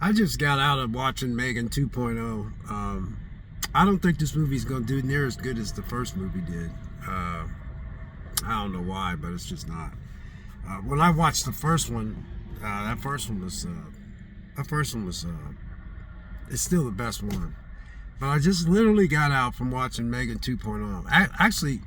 I just got out of watching M3GAN 2.0. I don't think this movie's going to do near as good as the first movie did. I don't know why, but it's just not. When I watched the first one, that first one was it's still the best one. But I just literally got out from watching M3GAN 2.0. Actually,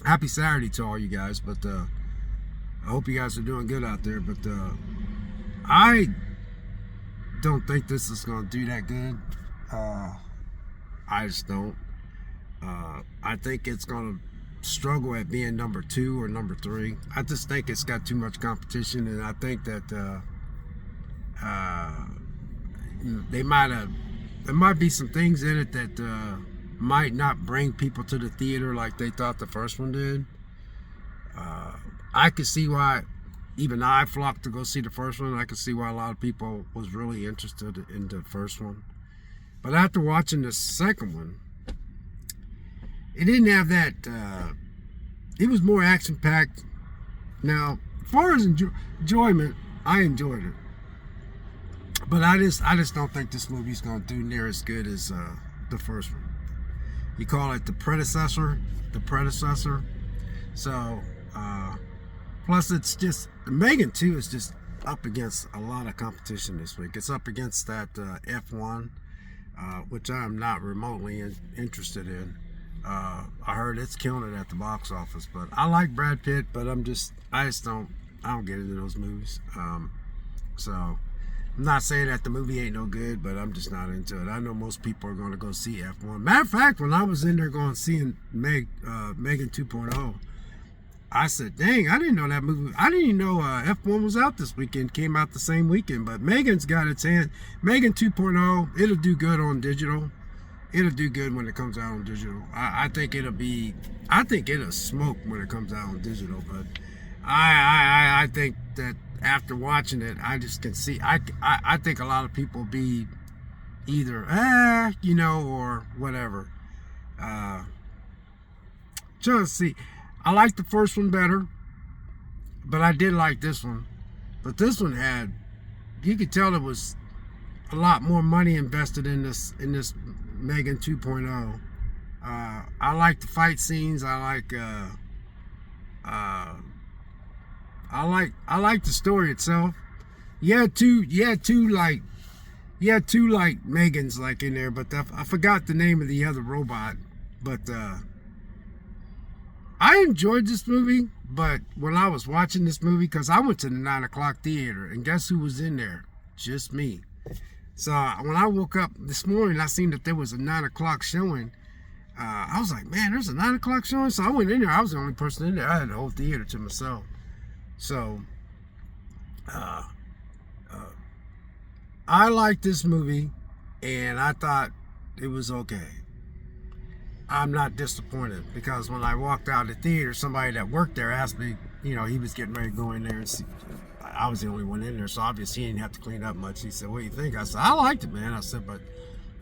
happy Saturday to all you guys. But I hope you guys are doing good out there. But I don't think this is going to do that good. I just don't. I think it's going to struggle at being number 2 or number 3. I just think it's got too much competition, and I think that there might be some things in it that might not bring people to the theater like they thought the first one did. I could see why even I flocked to go see the first one. I could see why a lot of people was really interested in the first one. But after watching the second one, it didn't have that, it was more action-packed. Now, as far as enjoyment, I enjoyed it. But I just don't think this movie's going to do near as good as the first one. You call it the predecessor. So, plus it's just, M3GAN 2 is just up against a lot of competition this week. It's up against that F1, which I'm not remotely interested in. I heard it's killing it at the box office, but I like Brad Pitt, but I don't get into those movies. So I'm not saying that the movie ain't no good, but I'm just not into it. I know most people are going to go see F1. Matter of fact, when I was in there going seeing M3GAN 2.0, I said, dang, I didn't know that movie. I didn't even know F1 was out this weekend, came out the same weekend. But M3GAN's got its hand. M3GAN 2.0, it'll do good on digital. It'll do good when it comes out on digital. I think it'll smoke when it comes out on digital. But I think that after watching it, I just can see, I think a lot of people be either, or whatever. Just see. I like the first one better, but I did like this one. But this one you could tell there was a lot more money invested in this M3GAN 2.0. I like the fight scenes. I like the story itself. You had two like M3GANs like in there, but I forgot the name of the other robot. But I enjoyed this movie, but when I was watching this movie, because I went to the 9 o'clock theater, and guess who was in there? Just me. So when I woke up this morning, I seen that there was a 9 o'clock showing. I was like, man, there's a 9 o'clock showing? So I went in there. I was the only person in there. I had the whole theater to myself. So I liked this movie, and I thought it was okay. I'm not disappointed, because when I walked out of the theater, somebody that worked there asked me, he was getting ready to go in there and see. I was the only one in there, so obviously he didn't have to clean up much. He said, what do you think? I said, I liked it, man. I said, but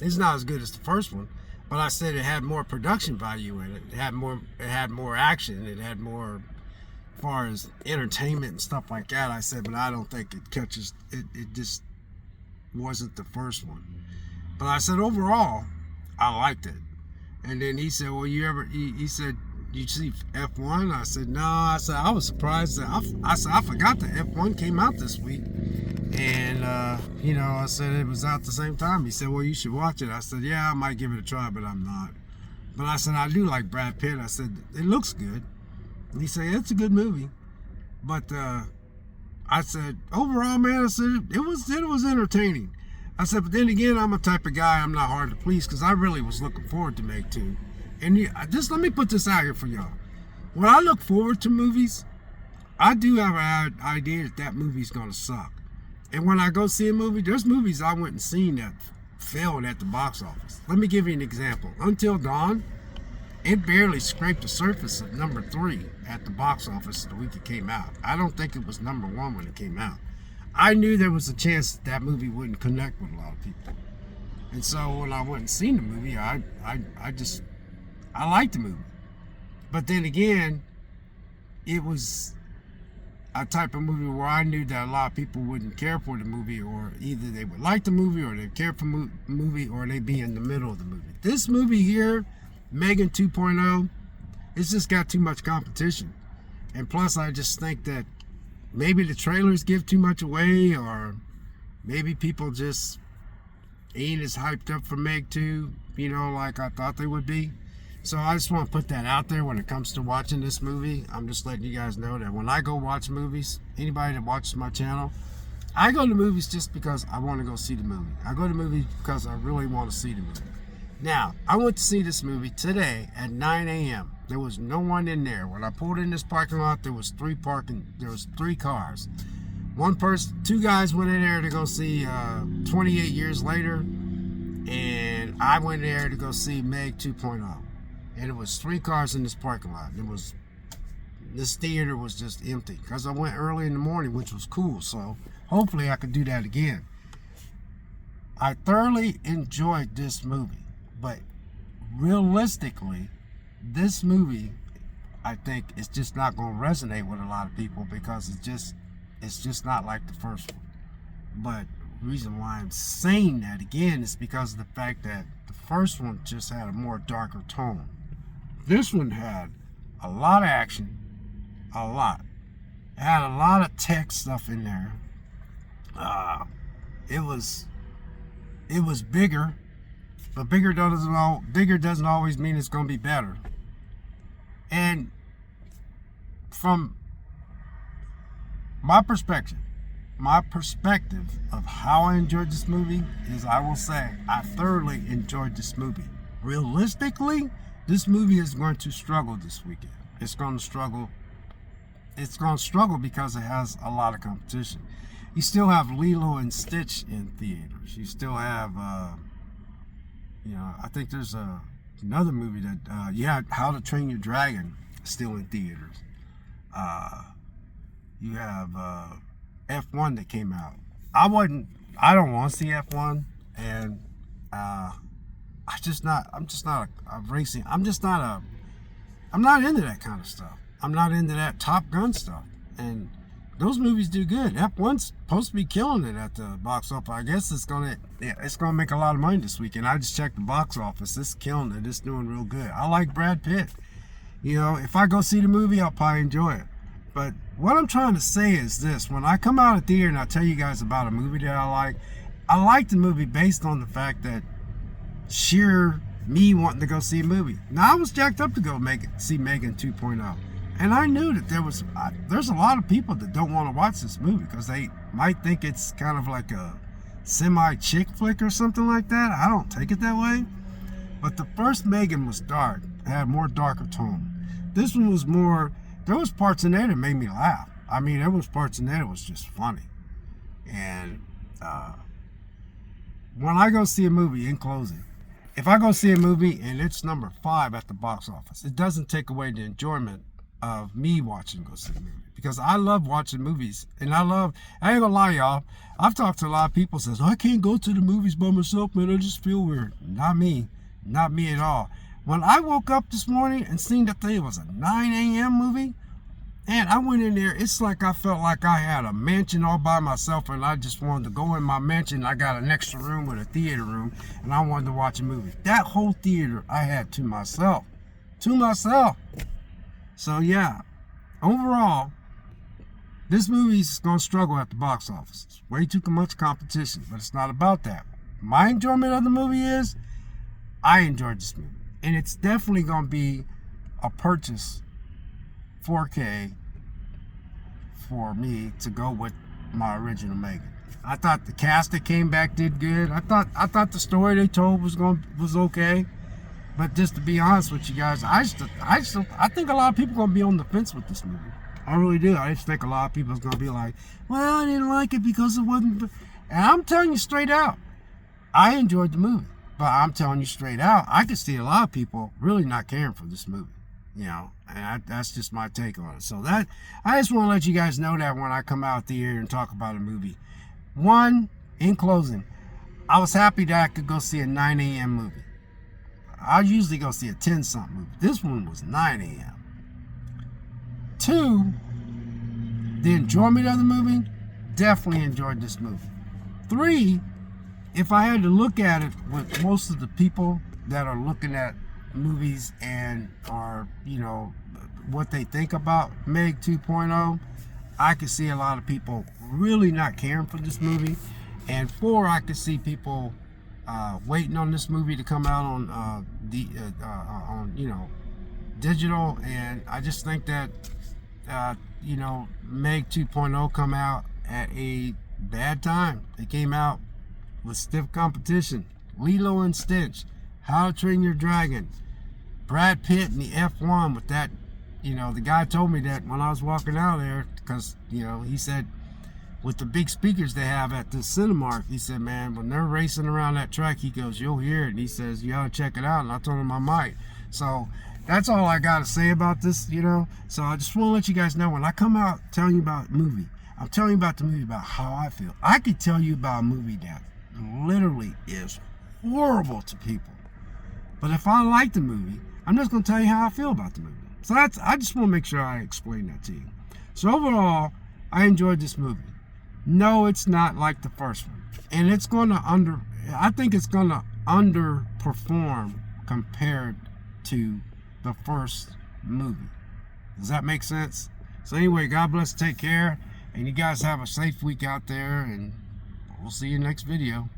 it's not as good as the first one. But I said it had more production value in it. It had more action. It had more, as far as entertainment and stuff like that. I said, but I don't think it catches, it just wasn't the first one. But I said, overall, I liked it. And then he said, well, he said, you see F1? I said, no. I said, I was surprised that I forgot that F1 came out this week. And, I said it was out the same time. He said, well, you should watch it. I said, yeah, I might give it a try, but I'm not. But I said, I do like Brad Pitt. I said, it looks good. And he said, it's a good movie. But I said, overall, man, I said, it was entertaining. I said, but then again, I'm a type of guy, I'm not hard to please, because I really was looking forward to M3GAN 2. And just let me put this out here for y'all. When I look forward to movies, I do have an idea that movie's going to suck. And when I go see a movie, there's movies I went and seen that failed at the box office. Let me give you an example. Until Dawn, it barely scraped the surface of number 3 at the box office the week it came out. I don't think it was number 1 when it came out. I knew there was a chance that movie wouldn't connect with a lot of people. And so when I went and seen the movie, I liked the movie. But then again, it was a type of movie where I knew that a lot of people wouldn't care for the movie, or either they would like the movie, or they care for the movie, or they be in the middle of the movie. This movie here, M3GAN 2.0, it's just got too much competition. And plus, I just think that maybe the trailers give too much away, or maybe people just ain't as hyped up for Meg 2, you know, like I thought they would be. So I just want to put that out there when it comes to watching this movie. I'm just letting you guys know that when I go watch movies, anybody that watches my channel, I go to movies just because I want to go see the movie. I go to movies because I really want to see the movie. Now, I went to see this movie today at 9 a.m. There was no one in there. When I pulled in this parking lot, there was three cars. Two guys went in there to go see 28 Years Later, and I went there to go see Meg 2.0. And it was 3 cars in this parking lot. This theater was just empty because I went early in the morning, which was cool. So hopefully I could do that again. I thoroughly enjoyed this movie, but realistically, this movie, I think, is just not going to resonate with a lot of people because it's just not like the first one. But the reason why I'm saying that again is because of the fact that the first one just had a more darker tone. This one had a lot of action, a lot. It had a lot of tech stuff in there. It was bigger, but bigger doesn't always mean it's going to be better. And from my perspective of how I enjoyed this movie is, I will say I thoroughly enjoyed this movie. Realistically, this movie is going to struggle this weekend. It's going to struggle because it has a lot of competition. You still have Lilo and Stitch in theaters. You still have, I think there's another movie that, you had How to Train Your Dragon still in theaters. You have F1 that came out. I don't want to see F1, and I'm not into that kind of stuff. I'm not into that Top Gun stuff. And those movies do good. F1's supposed to be killing it at the box office. I guess it's gonna make a lot of money this weekend. I just checked the box office. It's killing it. It's doing real good. I like Brad Pitt. You know, if I go see the movie, I'll probably enjoy it. But what I'm trying to say is this: when I come out of theater and I tell you guys about a movie that I like the movie based on the fact that sheer me wanting to go see a movie. Now, I was jacked up to go see M3GAN 2.0, and I knew that there's a lot of people that don't want to watch this movie because they might think it's kind of like a semi-chick flick or something like that. I don't take it that way. But the first M3GAN was dark. It had more darker tone. This one was more, there was parts in there that made me laugh. I mean, there was parts in there that was just funny. And when I go see a movie, in closing, if I go see a movie and it's number 5 at the box office, it doesn't take away the enjoyment of me watching go see a movie. Because I love watching movies. And I ain't gonna lie, y'all, I've talked to a lot of people who says, I can't go to the movies by myself, man, I just feel weird. Not me at all. When I woke up this morning and seen that it was a 9 a.m. movie, and I went in there, it's like I felt like I had a mansion all by myself, and I just wanted to go in my mansion. I got an extra room with a theater room, and I wanted to watch a movie. That whole theater I had to myself. So yeah, overall, this movie's gonna struggle at the box office. It's way too much competition, but it's not about that. My enjoyment of the movie is, I enjoyed this movie. And it's definitely gonna be a purchase 4K for me to go with my original M3GAN. I thought the cast that came back did good. I thought the story they told was okay. But just to be honest with you guys, I think a lot of people are gonna be on the fence with this movie. I really do. I just think a lot of people is gonna be like, well, I didn't like it because it wasn't. And I'm telling you straight out, I enjoyed the movie. But I'm telling you straight out, I could see a lot of people really not caring for this movie. You know, and that's just my take on it. So I just want to let you guys know that when I come out there and talk about a movie. One, in closing, I was happy that I could go see a 9 a.m. movie. I usually go see a 10-something movie. This one was 9 a.m. Two, The enjoyment of the movie, definitely enjoyed this movie. 3, if I had to look at it with most of the people that are looking at movies and are, you know, what they think about Meg 2.0, I could see a lot of people really not caring for this movie. And 4, I could see people waiting on this movie to come out on on, you know, digital. And I just think that you know, Meg 2.0 come out at a bad time. It came out with stiff competition. Lilo and Stitch, How to Train Your Dragon, Brad Pitt in the F1 with that. You know, the guy told me that when I was walking out there, because, you know, he said with the big speakers they have at the Cinemark, he said, man, when they're racing around that track, he goes, you'll hear it. And he says, you ought to check it out. And I told him I might. So that's all I got to say about this, you know. So I just want to let you guys know, when I come out telling you about a movie, I'm telling you about the movie about how I feel. I could tell you about a movie that literally is horrible to people. But if I like the movie, I'm just going to tell you how I feel about the movie. So that's, I just want to make sure I explain that to you. So overall, I enjoyed this movie. No, it's not like the first one. And it's going to I think it's going to underperform compared to the first movie. Does that make sense? So anyway, God bless, take care, and you guys have a safe week out there, and we'll see you next video.